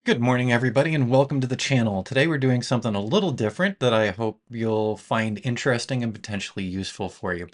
Good morning, everybody, and welcome to the channel. Today we're doing something a little different that I hope you'll find interesting and potentially useful for you.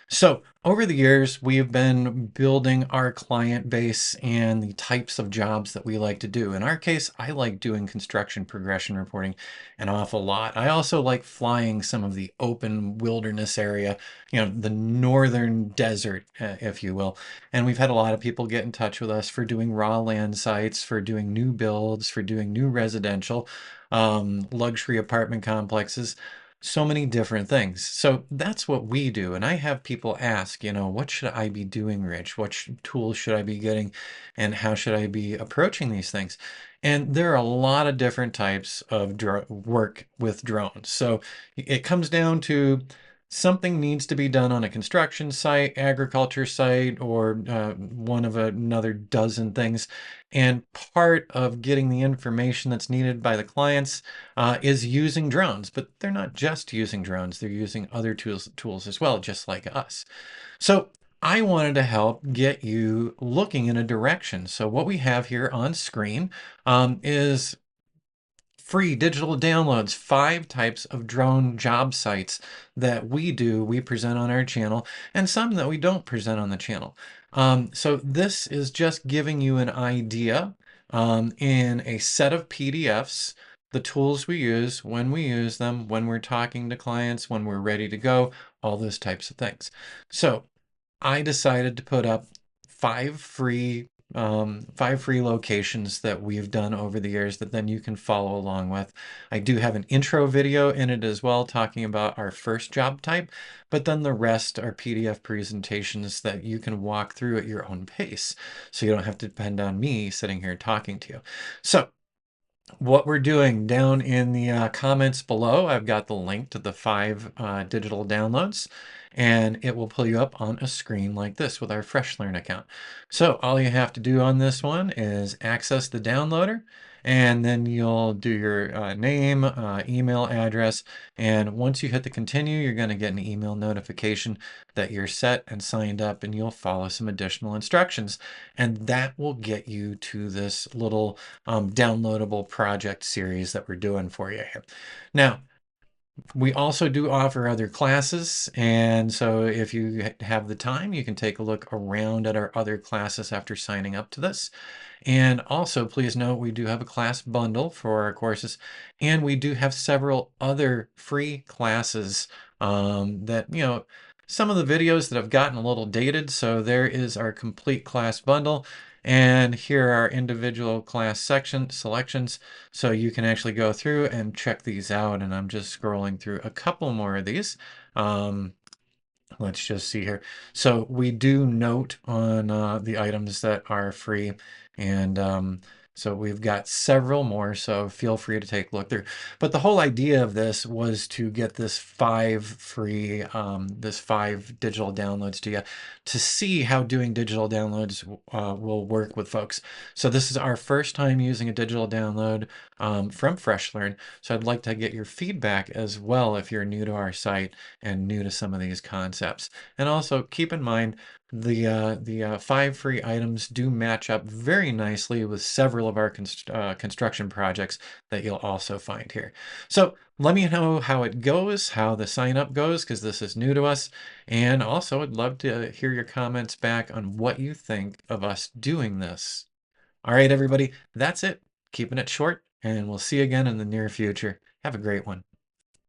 So, over the years, we've been building our client base and the types of jobs that we like to do. In our case, I like doing construction progression reporting an awful lot. I also like flying some of the open wilderness area, the northern desert, if you will. And we've had a lot of people get in touch with us for doing raw land sites, for doing new builds, for doing new residential, luxury apartment complexes, so many different things. So that's what we do. And I have people ask, what should I be doing, Rich? What tools should I be getting? And how should I be approaching these things? And there are a lot of different types of work with drones. So it comes down to something needs to be done on a construction site, agriculture site, or one of another dozen things. And part of getting the information that's needed by the clients is using drones, but they're not just using drones. They're using other tools as well, just like us. So I wanted to help get you looking in a direction. So what we have here on screen is free digital downloads, 5 types of drone job sites that we present on our channel, and some that we don't present on the channel. So this is just giving you an idea in a set of PDFs, the tools we use, when we use them, when we're talking to clients, when we're ready to go, all those types of things. So I decided to put up 5 free locations that we've done over the years that then you can follow along with. I do have an intro video in it as well, talking about our first job type, but then the rest are PDF presentations that you can walk through at your own pace. So you don't have to depend on me sitting here talking to you. So what we're doing down in the comments below, I've got the link to the 5 digital downloads, and it will pull you up on a screen like this with our FreshLearn account. So all you have to do on this one is access the downloader, and then you'll do your name, email address, and once you hit the continue, you're going to get an email notification that you're set and signed up, and you'll follow some additional instructions, and that will get you to this little downloadable project series that we're doing for you here. Now, we also do offer other classes, and so if you have the time, you can take a look around at our other classes after signing up to this. And also, please note, we do have a class bundle for our courses, and we do have several other free classes that, some of the videos that have gotten a little dated, so there is our complete class bundle. And here are individual class selections, so you can actually go through and check these out. And I'm just scrolling through a couple more of these. Let's just see here. So we do note on the items that are free, and so we've got several more, so feel free to take a look there. But the whole idea of this was to get this 5 digital downloads to you to see how doing digital downloads will work with folks. So this is our first time using a digital download from FreshLearn. So I'd like to get your feedback as well if you're new to our site and new to some of these concepts. And also keep in mind the 5 free items do match up very nicely with several of our construction projects that you'll also find here. So let me know how it goes, how the sign up goes, because this is new to us. And also I'd love to hear your comments back on what you think of us doing this. All right, everybody, that's it. Keeping it short, and we'll see you again in the near future. Have a great one.